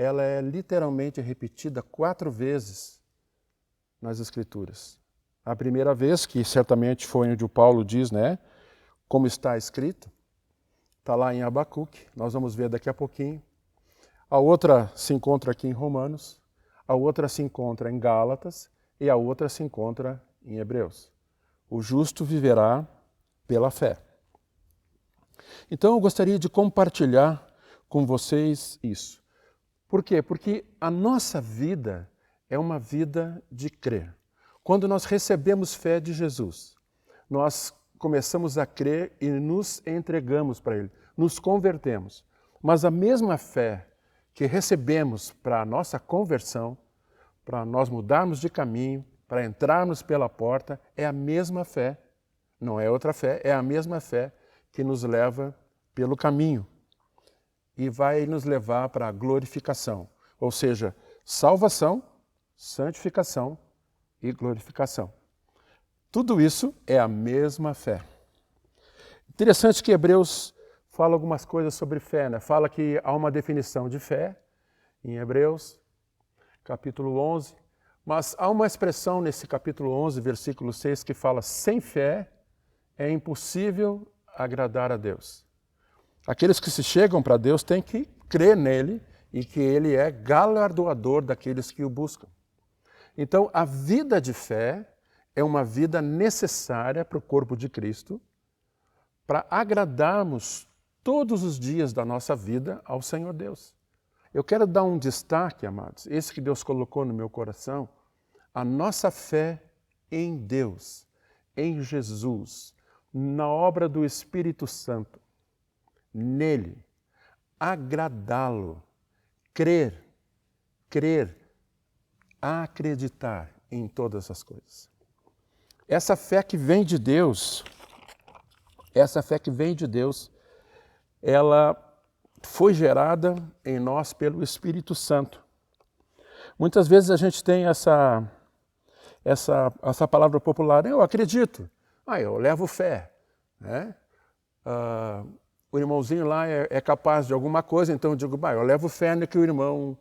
ela é literalmente repetida 4 vezes nas Escrituras. A primeira vez, que certamente foi onde o Paulo diz, né? Como está escrito, está lá em Abacuque, nós vamos ver daqui a pouquinho. A outra se encontra aqui em Romanos, a outra se encontra em Gálatas e a outra se encontra em Hebreus. O justo viverá pela fé. Então eu gostaria de compartilhar com vocês isso. Por quê? Porque a nossa vida é uma vida de crer. Quando nós recebemos fé de Jesus, nós começamos a crer e nos entregamos para Ele, nos convertemos. Mas a mesma fé que recebemos para a nossa conversão, para nós mudarmos de caminho, para entrarmos pela porta, é a mesma fé, não é outra fé, é a mesma fé que nos leva pelo caminho e vai nos levar para a glorificação, ou seja, salvação, santificação e glorificação. Tudo isso é a mesma fé. Interessante que Hebreus fala algumas coisas sobre fé, né? Fala que há uma definição de fé em Hebreus, capítulo 11, mas há uma expressão nesse capítulo 11, versículo 6, que fala: sem fé é impossível agradar a Deus. Aqueles que se chegam para Deus têm que crer nele e que ele é galardoador daqueles que o buscam. Então, a vida de fé é uma vida necessária para o corpo de Cristo, para agradarmos todos os dias da nossa vida ao Senhor Deus. Eu quero dar um destaque, amados, esse que Deus colocou no meu coração, a nossa fé em Deus, em Jesus, na obra do Espírito Santo, nele, agradá-lo, crer, acreditar em todas as coisas. Essa fé que vem de Deus, ela foi gerada em nós pelo Espírito Santo. Muitas vezes a gente tem essa palavra popular: eu acredito, eu levo fé, né? O irmãozinho lá é capaz de alguma coisa, então eu digo: eu levo fé no que o irmão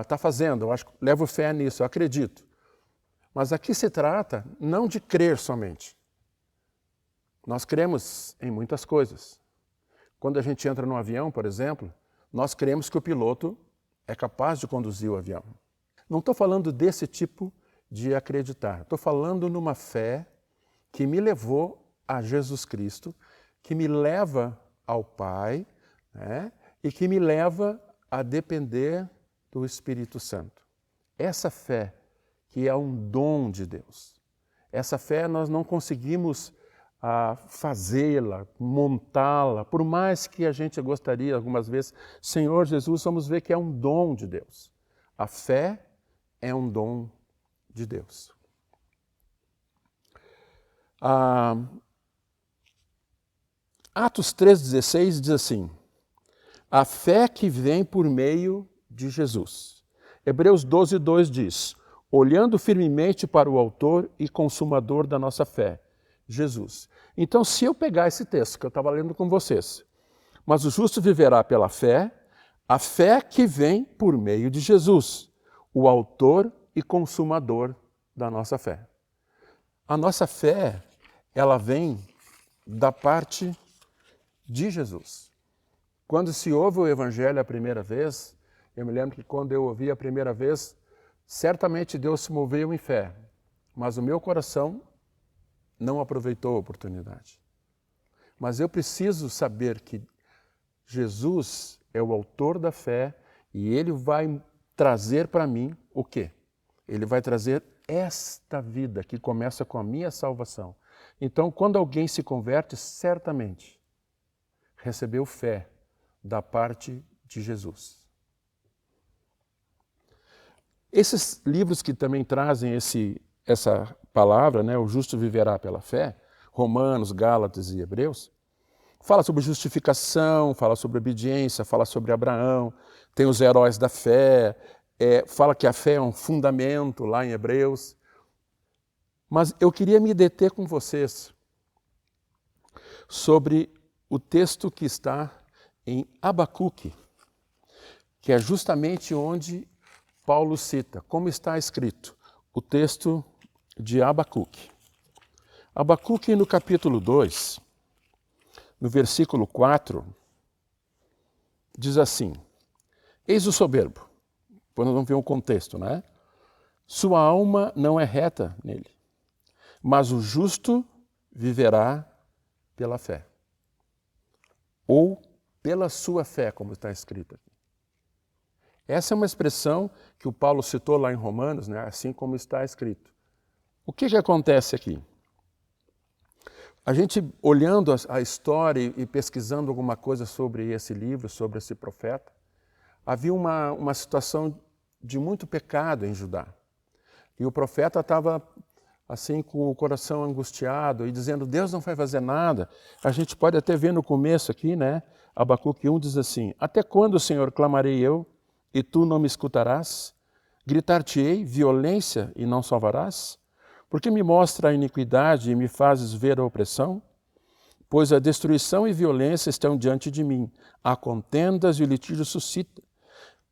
está fazendo, eu levo fé nisso, eu acredito. Mas aqui se trata não de crer somente. Nós cremos em muitas coisas. Quando a gente entra no avião, por exemplo, nós cremos que o piloto é capaz de conduzir o avião. Não estou falando desse tipo de acreditar. Estou falando numa fé que me levou a Jesus Cristo, que me leva ao Pai, né? E que me leva a depender do Espírito Santo. Essa fé que é um dom de Deus. Essa fé nós não conseguimos fazê-la, montá-la, por mais que a gente gostaria algumas vezes. Senhor Jesus, vamos ver que é um dom de Deus. A fé é um dom de Deus. Atos 3,16 diz assim: a fé que vem por meio de Jesus. Hebreus 12,2 diz: olhando firmemente para o autor e consumador da nossa fé, Jesus. Então, se eu pegar esse texto que eu estava lendo com vocês, mas o justo viverá pela fé, a fé que vem por meio de Jesus, o autor e consumador da nossa fé. A nossa fé, ela vem da parte de Jesus. Quando se ouve o Evangelho a primeira vez, eu me lembro que quando eu ouvi a primeira vez, certamente Deus se moveu em fé, mas o meu coração não aproveitou a oportunidade. Mas eu preciso saber que Jesus é o autor da fé e Ele vai trazer para mim o quê? Ele vai trazer esta vida que começa com a minha salvação. Então, quando alguém se converte, certamente recebeu fé da parte de Jesus. Esses livros que também trazem essa palavra, né, o justo viverá pela fé, Romanos, Gálatas e Hebreus, fala sobre justificação, fala sobre obediência, fala sobre Abraão, tem os heróis da fé, fala que a fé é um fundamento lá em Hebreus. Mas eu queria me deter com vocês sobre o texto que está em Abacuque, que é justamente onde Paulo cita, como está escrito, o texto de Abacuque. Abacuque, no capítulo 2, no versículo 4, diz assim: eis o soberbo, depois nós vamos ver o contexto, né? Sua alma não é reta nele, mas o justo viverá pela fé. Ou pela sua fé, como está escrito aqui. Essa é uma expressão que o Paulo citou lá em Romanos, né? Assim como está escrito. O que acontece aqui? A gente, olhando a história e pesquisando alguma coisa sobre esse livro, sobre esse profeta, havia uma situação de muito pecado em Judá. E o profeta estava assim com o coração angustiado e dizendo, Deus não vai fazer nada. A gente pode até ver no começo aqui, né? Abacuque 1 diz assim, até quando, Senhor, clamarei eu, e tu não me escutarás? Gritar-te-ei violência e não salvarás? Porque me mostra a iniquidade e me fazes ver a opressão? Pois a destruição e violência estão diante de mim, há contendas e o litígio suscita.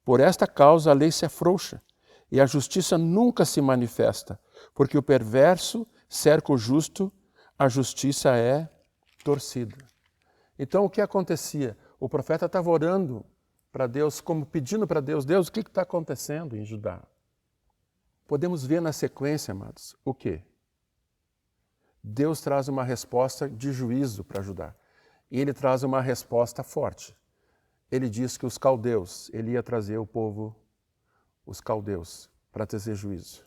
Por esta causa a lei se afrouxa, e a justiça nunca se manifesta, porque o perverso cerca o justo, a justiça é torcida. Então o que acontecia? O profeta estava orando para Deus, como pedindo para Deus, Deus, o que está acontecendo em Judá? Podemos ver na sequência, amados, o quê? Deus traz uma resposta de juízo para Judá. E ele traz uma resposta forte. Ele diz que os caldeus, ele ia trazer o povo, os caldeus, para trazer juízo.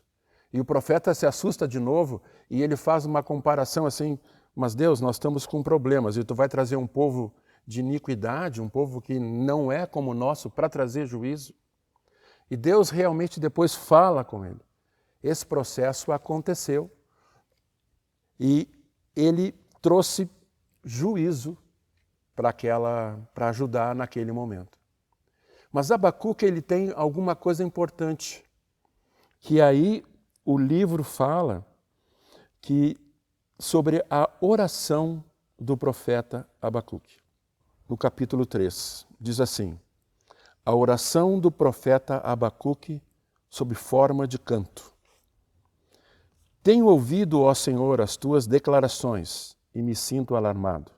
E o profeta se assusta de novo e ele faz uma comparação assim, mas Deus, nós estamos com problemas e tu vai trazer um povo de iniquidade, um povo que não é como o nosso, para trazer juízo. E Deus realmente depois fala com ele. Esse processo aconteceu e ele trouxe juízo para ajudar naquele momento. Mas Abacuque ele tem alguma coisa importante, que aí o livro fala que sobre a oração do profeta Abacuque. No capítulo 3, diz assim, a oração do profeta Abacuque sob forma de canto. Tenho ouvido, ó Senhor, as tuas declarações e me sinto alarmado.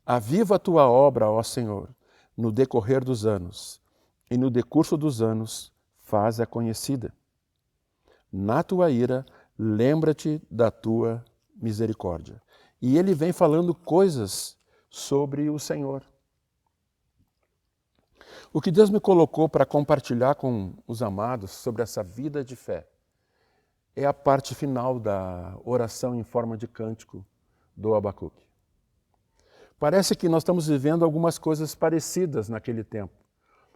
Aviva a tua obra, ó Senhor, no decorrer dos anos, e no decurso dos anos faz-a conhecida. Na tua ira, lembra-te da tua misericórdia. E ele vem falando coisas sobre o Senhor. O que Deus me colocou para compartilhar com os amados sobre essa vida de fé é a parte final da oração em forma de cântico do Abacuque. Parece que nós estamos vivendo algumas coisas parecidas naquele tempo.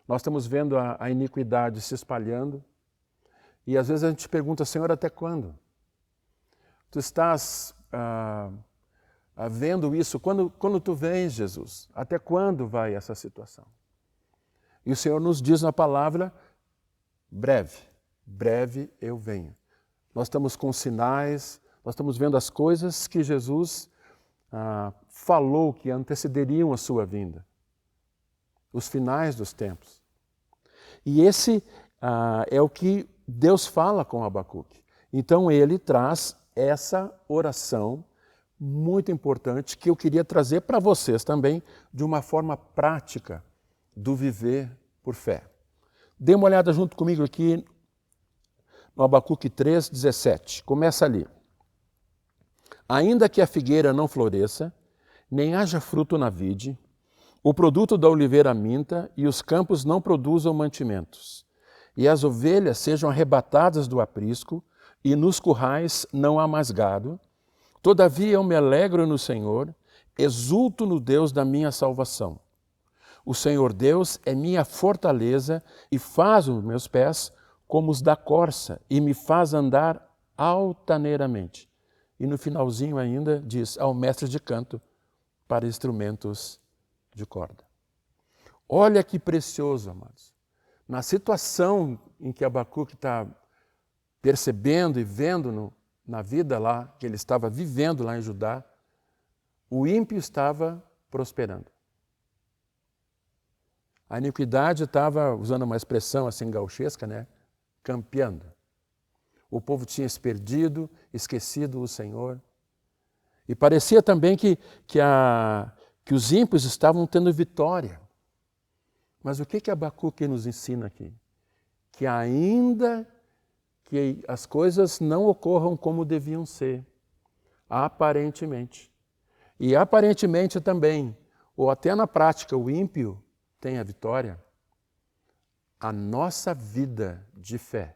Nós estamos vendo a iniquidade se espalhando e às vezes a gente pergunta, Senhor, até quando? Tu estás vendo isso? Quando tu vens, Jesus? Até quando vai essa situação? E o Senhor nos diz na palavra, breve, breve eu venho. Nós estamos com sinais, nós estamos vendo as coisas que Jesus falou que antecederiam a sua vinda. Os finais dos tempos. E esse é o que Deus fala com Abacuque. Então ele traz essa oração muito importante que eu queria trazer para vocês também de uma forma prática do viver por fé. Dê uma olhada junto comigo aqui no Abacuque 3, 17. Começa ali. Ainda que a figueira não floresça, nem haja fruto na vide, o produto da oliveira minta e os campos não produzam mantimentos, e as ovelhas sejam arrebatadas do aprisco, e nos currais não há mais gado, todavia eu me alegro no Senhor, exulto no Deus da minha salvação. O Senhor Deus é minha fortaleza e faz os meus pés como os da corça e me faz andar altaneiramente. E no finalzinho ainda diz, ao mestre de canto para instrumentos de corda. Olha que precioso, amados. Na situação em que Abacuque está percebendo e vendo na vida lá, que ele estava vivendo lá em Judá, o ímpio estava prosperando. A iniquidade estava, usando uma expressão assim gauchesca, né? Campeando. O povo tinha se perdido, esquecido o Senhor. E parecia também que os ímpios estavam tendo vitória. Mas o que Abacuque nos ensina aqui? Que ainda que as coisas não ocorram como deviam ser, aparentemente, e aparentemente também, ou até na prática, o ímpio tem a vitória, a nossa vida de fé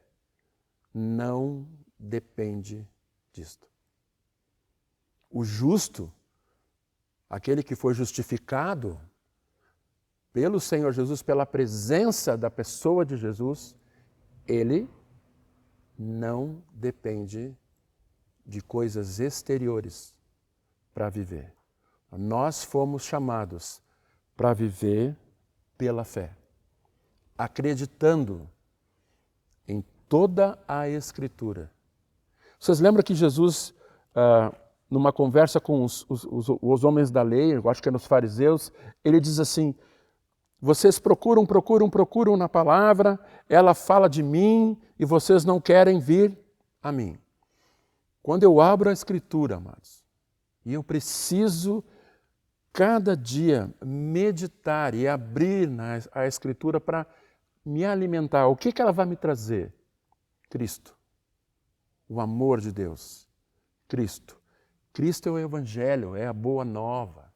não depende disto. O justo, aquele que foi justificado pelo Senhor Jesus, pela presença da pessoa de Jesus, ele não depende de coisas exteriores para viver. Nós fomos chamados para viver pela fé, acreditando em toda a Escritura. Vocês lembram que Jesus, numa conversa com os homens da lei, eu acho que é nos fariseus, ele diz assim: vocês procuram na palavra, ela fala de mim e vocês não querem vir a mim. Quando eu abro a Escritura, amados, e eu preciso cada dia meditar e abrir a Escritura para me alimentar, o que ela vai me trazer? Cristo, o amor de Deus, Cristo. Cristo é o Evangelho, é a boa nova.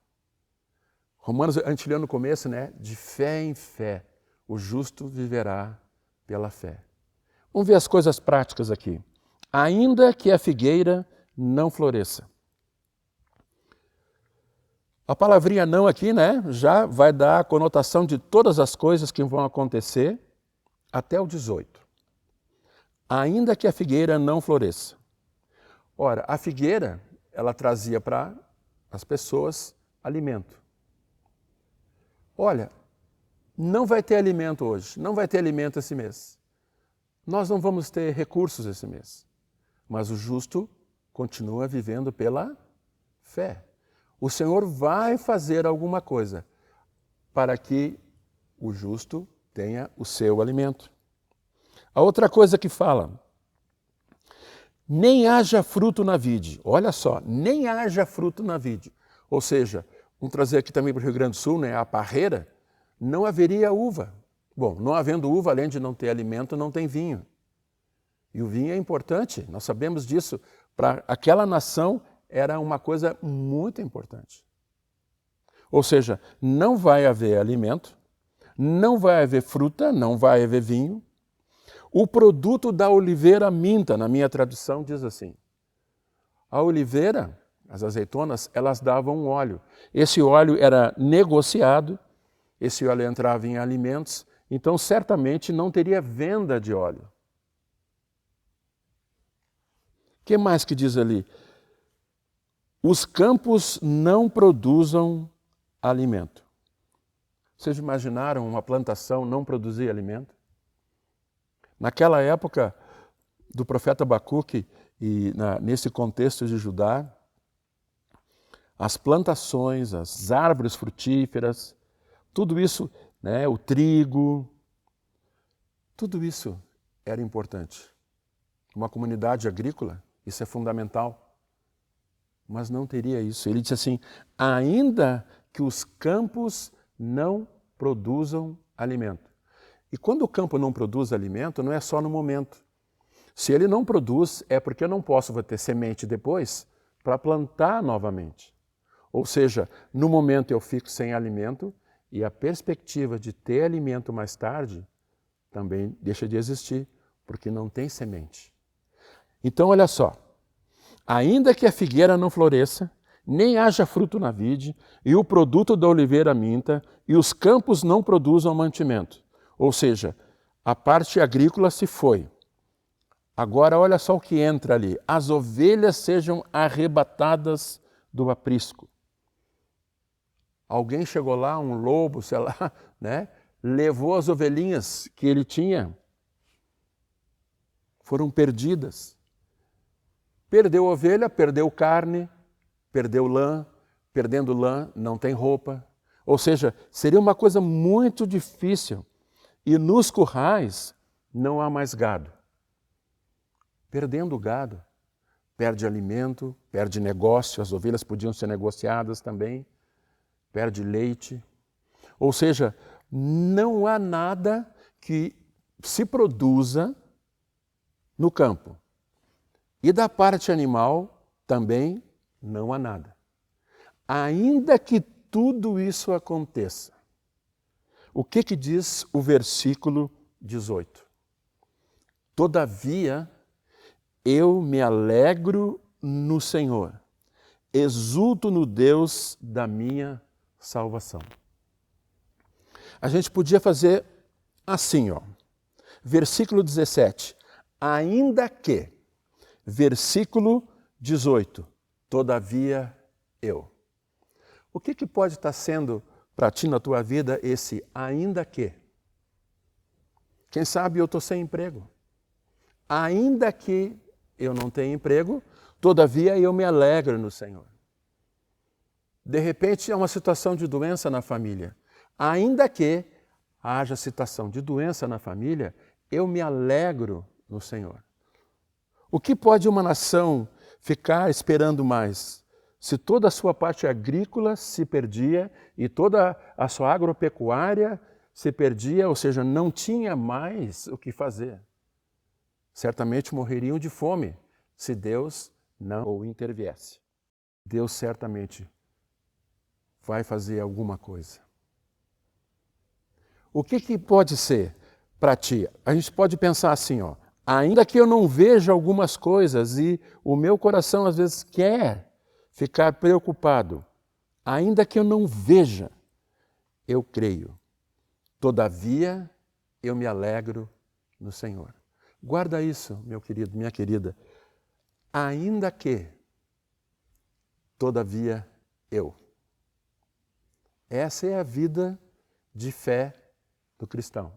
Romanos, a gente leu no começo, né? De fé em fé, o justo viverá pela fé. Vamos ver as coisas práticas aqui. Ainda que a figueira não floresça. A palavrinha não aqui, né? Já vai dar a conotação de todas as coisas que vão acontecer até o 18. Ainda que a figueira não floresça. Ora, a figueira, ela trazia para as pessoas alimento. Olha, não vai ter alimento hoje, não vai ter alimento esse mês. Nós não vamos ter recursos esse mês. Mas o justo continua vivendo pela fé. O Senhor vai fazer alguma coisa para que o justo tenha o seu alimento. A outra coisa que fala, nem haja fruto na vide. Olha só, nem haja fruto na vide. Ou seja, vamos trazer aqui também para o Rio Grande do Sul, né, a parreira, não haveria uva. Bom, não havendo uva, além de não ter alimento, não tem vinho. E o vinho é importante, nós sabemos disso. Para aquela nação era uma coisa muito importante. Ou seja, não vai haver alimento, não vai haver fruta, não vai haver vinho. O produto da oliveira minta, na minha tradução, diz assim. A oliveira, as azeitonas, elas davam óleo. Esse óleo era negociado, esse óleo entrava em alimentos, então certamente não teria venda de óleo. O que mais que diz ali? Os campos não produzam alimento. Vocês imaginaram uma plantação não produzir alimento? Naquela época do profeta Abacuque, e nesse contexto de Judá, as plantações, as árvores frutíferas, tudo isso, né, o trigo, tudo isso era importante. Uma comunidade agrícola, isso é fundamental. Mas não teria isso. Ele disse assim, ainda que os campos não produzam alimento. E quando o campo não produz alimento, não é só no momento. Se ele não produz, é porque eu não posso ter semente depois para plantar novamente. Ou seja, no momento eu fico sem alimento e a perspectiva de ter alimento mais tarde também deixa de existir, porque não tem semente. Então, olha só, ainda que a figueira não floresça, nem haja fruto na vide, e o produto da oliveira minta, e os campos não produzam mantimento. Ou seja, a parte agrícola se foi. Agora, olha só o que entra ali. As ovelhas sejam arrebatadas do aprisco. Alguém chegou lá, um lobo, sei lá, né? Levou as ovelhinhas que ele tinha. Foram perdidas. Perdeu ovelha, perdeu carne, perdeu lã. Perdendo lã, não tem roupa. Ou seja, seria uma coisa muito difícil. E nos currais não há mais gado. Perdendo o gado, perde alimento, perde negócio, as ovelhas podiam ser negociadas também, perde leite. Ou seja, não há nada que se produza no campo. E da parte animal também não há nada. Ainda que tudo isso aconteça, o que diz o versículo 18? Todavia, eu me alegro no Senhor, exulto no Deus da minha salvação. A gente podia fazer assim, ó. Versículo 17, ainda que. Versículo 18, todavia eu. O que pode estar sendo para ti na tua vida esse ainda que? Quem sabe eu estou sem emprego. Ainda que eu não tenha emprego, todavia eu me alegro no Senhor. De repente há uma situação de doença na família. Ainda que haja situação de doença na família, eu me alegro no Senhor. O que pode uma nação ficar esperando mais? Se toda a sua parte agrícola se perdia e toda a sua agropecuária se perdia, ou seja, não tinha mais o que fazer. Certamente morreriam de fome se Deus não interviesse. Deus certamente vai fazer alguma coisa. O que pode ser para ti? A gente pode pensar assim, ó, ainda que eu não veja algumas coisas e o meu coração às vezes quer ficar preocupado, ainda que eu não veja, eu creio. Todavia, eu me alegro no Senhor. Guarda isso, meu querido, minha querida. Ainda que, todavia, eu. Essa é a vida de fé do cristão.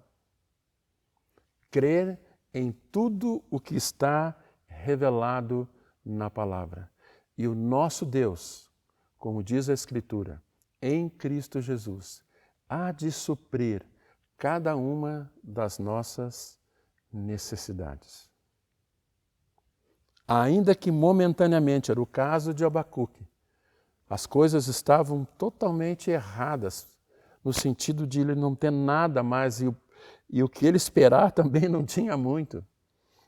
Crer em tudo o que está revelado na palavra. E o nosso Deus, como diz a Escritura, em Cristo Jesus, há de suprir cada uma das nossas necessidades. Ainda que momentaneamente, era o caso de Abacuque, as coisas estavam totalmente erradas, no sentido de ele não ter nada mais, e o que ele esperar também não tinha muito.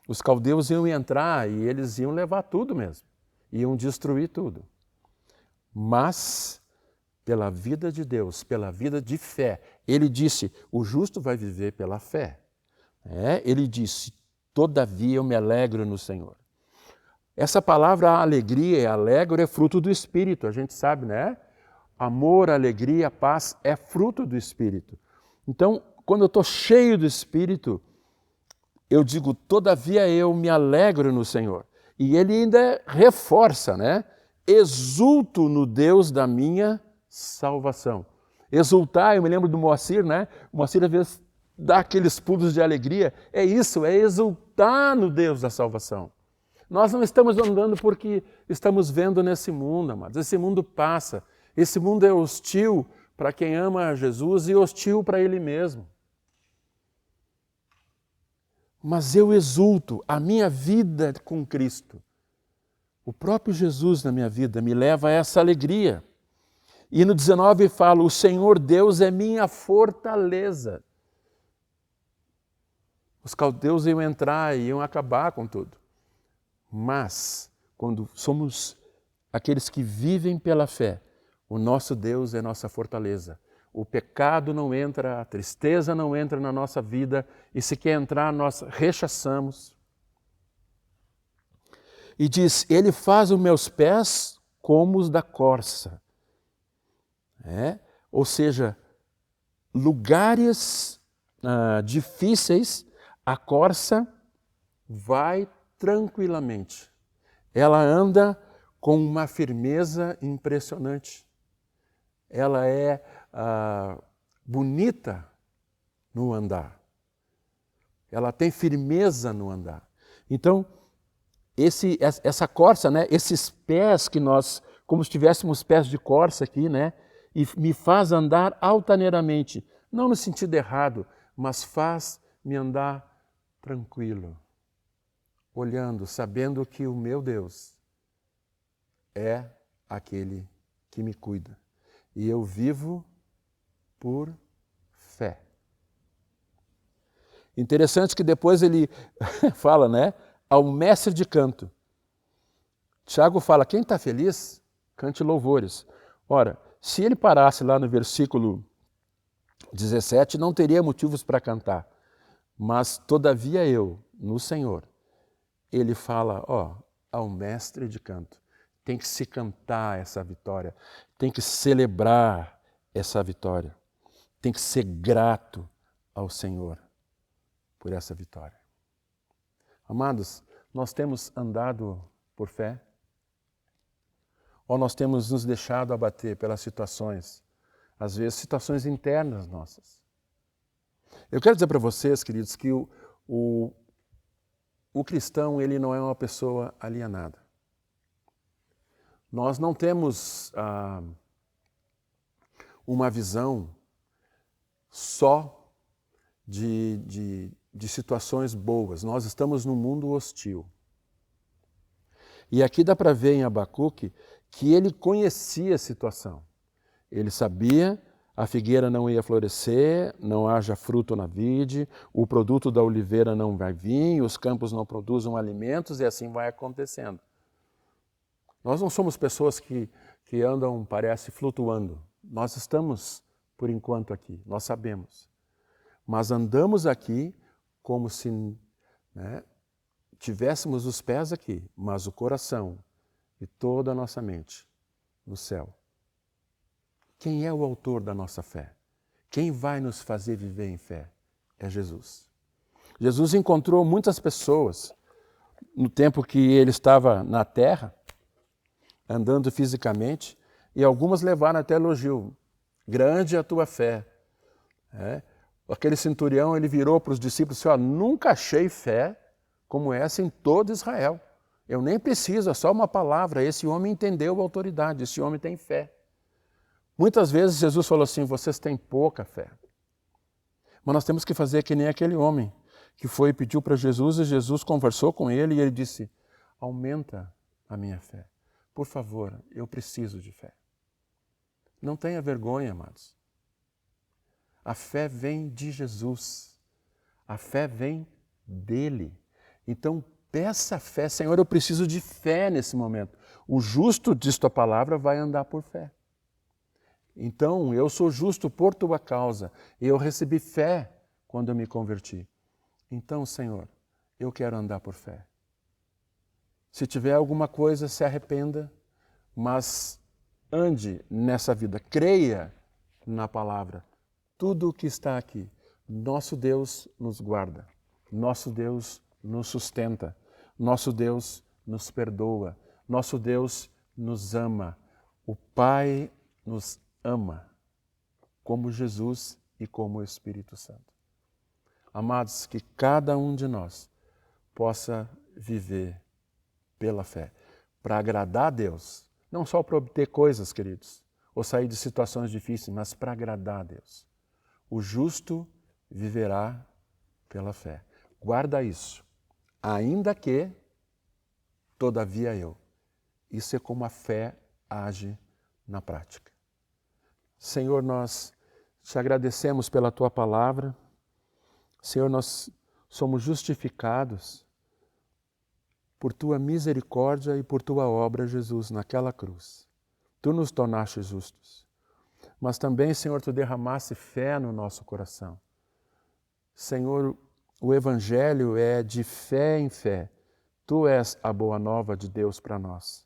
Os caldeus iam entrar e eles iam levar tudo mesmo, iam destruir tudo. Mas, pela vida de Deus, pela vida de fé, ele disse, o justo vai viver pela fé. Ele disse, todavia eu me alegro no Senhor. Essa palavra alegria e alegre é fruto do Espírito, a gente sabe, né? Amor, alegria, paz é fruto do Espírito. Então, quando eu estou cheio do Espírito, eu digo, todavia eu me alegro no Senhor. E ele ainda reforça, né? Exulto no Deus da minha salvação. Exultar, eu me lembro do Moacir, né? O Moacir às vezes dá aqueles pulos de alegria. É isso, é exultar no Deus da salvação. Nós não estamos andando porque estamos vendo nesse mundo, amados. Esse mundo passa. Esse mundo é hostil para quem ama a Jesus e hostil para ele mesmo. Mas eu exulto, a minha vida com Cristo. O próprio Jesus na minha vida me leva a essa alegria. E no 19 fala, o Senhor Deus é minha fortaleza. Os caldeus iam entrar e iam acabar com tudo. Mas, quando somos aqueles que vivem pela fé, o nosso Deus é nossa fortaleza. O pecado não entra, a tristeza não entra na nossa vida, e se quer entrar, nós rechaçamos. E diz, ele faz os meus pés como os da corça. Ou seja, lugares difíceis, a corça vai tranquilamente. Ela anda com uma firmeza impressionante. Ela é bonita no andar. Ela tem firmeza no andar. Então, essa corça, né, esses pés que nós, como se tivéssemos pés de corça aqui, né, e me faz andar altaneiramente, não no sentido errado, mas faz-me andar tranquilo, olhando, sabendo que o meu Deus é aquele que me cuida. E eu vivo por fé. Interessante que depois ele fala, né? Ao mestre de canto. Tiago fala, quem está feliz, cante louvores. Ora, se ele parasse lá no versículo 17, não teria motivos para cantar. Mas, todavia eu, no Senhor, ele fala, ao mestre de canto. Tem que se cantar essa vitória, tem que celebrar essa vitória, tem que ser grato ao Senhor por essa vitória. Amados, nós temos andado por fé? Ou nós temos nos deixado abater pelas situações, às vezes situações internas nossas? Eu quero dizer para vocês, queridos, que o cristão ele não é uma pessoa alienada. Nós não temos uma visão só de situações boas. Nós estamos num mundo hostil. E aqui dá para ver em Abacuque que ele conhecia a situação. Ele sabia a figueira não ia florescer, não haja fruto na vide, o produto da oliveira não vai vir, os campos não produzem alimentos e assim vai acontecendo. Nós não somos pessoas que andam, parece, flutuando. Nós estamos, por enquanto, aqui, nós sabemos. Mas andamos aqui como se tivéssemos os pés aqui, mas o coração e toda a nossa mente no céu. Quem é o autor da nossa fé? Quem vai nos fazer viver em fé? É Jesus. Jesus encontrou muitas pessoas no tempo que ele estava na terra, andando fisicamente, e algumas levaram até elogio. Grande é a tua fé. Aquele centurião, ele virou para os discípulos e disse, nunca achei fé como essa em todo Israel. Eu nem preciso, é só uma palavra. Esse homem entendeu a autoridade, esse homem tem fé. Muitas vezes Jesus falou assim, vocês têm pouca fé. Mas nós temos que fazer que nem aquele homem que foi e pediu para Jesus, e Jesus conversou com ele e ele disse, aumenta a minha fé. Por favor, eu preciso de fé. Não tenha vergonha, amados. A fé vem de Jesus. A fé vem dele. Então, peça fé. Senhor, eu preciso de fé nesse momento. O justo, diz tua palavra, vai andar por fé. Então, eu sou justo por tua causa. Eu recebi fé quando eu me converti. Então, Senhor, eu quero andar por fé. Se tiver alguma coisa, se arrependa, mas ande nessa vida. Creia na palavra. Tudo o que está aqui, nosso Deus nos guarda. Nosso Deus nos sustenta. Nosso Deus nos perdoa. Nosso Deus nos ama. O Pai nos ama, como Jesus e como o Espírito Santo. Amados, que cada um de nós possa viver pela fé, para agradar a Deus, não só para obter coisas, queridos, ou sair de situações difíceis, mas para agradar a Deus. O justo viverá pela fé. Guarda isso. Ainda que, todavia eu. Isso é como a fé age na prática. Senhor, nós te agradecemos pela tua palavra. Senhor, nós somos justificados por tua misericórdia e por tua obra, Jesus, naquela cruz. Tu nos tornaste justos. Mas também, Senhor, tu derramaste fé no nosso coração. Senhor, o Evangelho é de fé em fé. Tu és a boa nova de Deus para nós.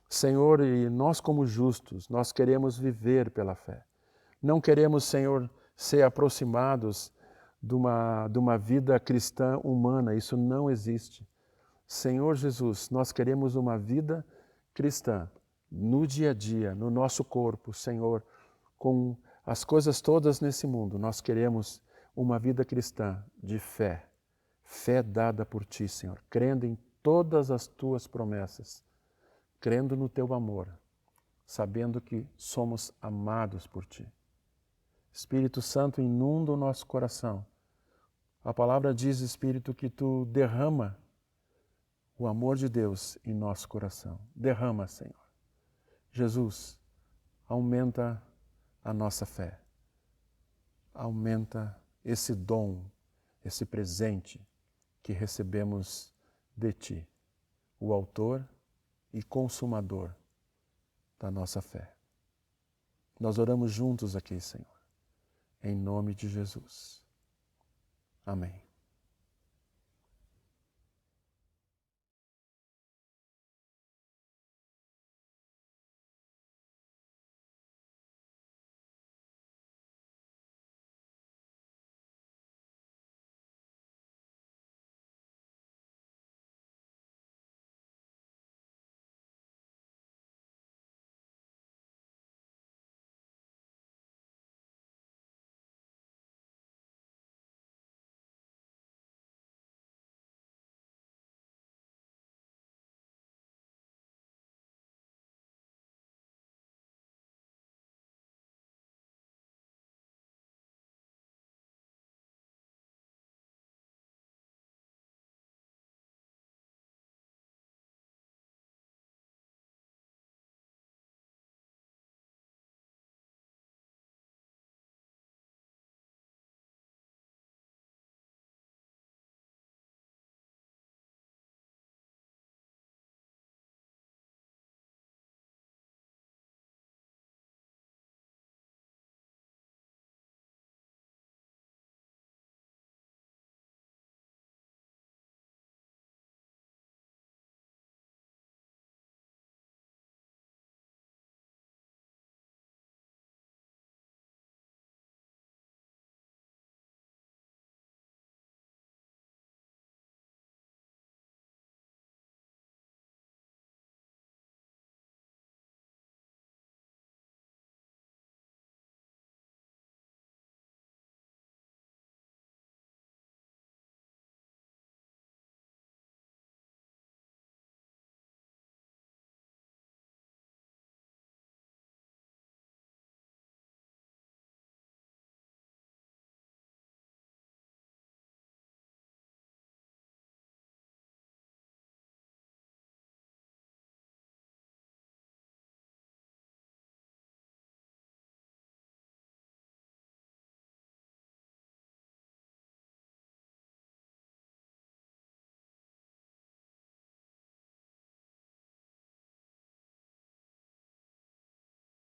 Senhor, e nós como justos, nós queremos viver pela fé. Não queremos, Senhor, ser aproximados de uma vida cristã humana. Isso não existe. Senhor Jesus, nós queremos uma vida cristã no dia a dia, no nosso corpo, Senhor, com as coisas todas nesse mundo. Nós queremos uma vida cristã de fé. Fé dada por Ti, Senhor, crendo em todas as Tuas promessas, crendo no Teu amor. sabendo que somos amados por Ti. Espírito Santo, inunda o nosso coração. A palavra diz, Espírito, que Tu derrama o amor de Deus em nosso coração. Derrama, Senhor. Jesus, aumenta a nossa fé. Aumenta esse dom, esse presente que recebemos de Ti, o autor e consumador da nossa fé. Nós oramos juntos aqui, Senhor, em nome de Jesus. Amém.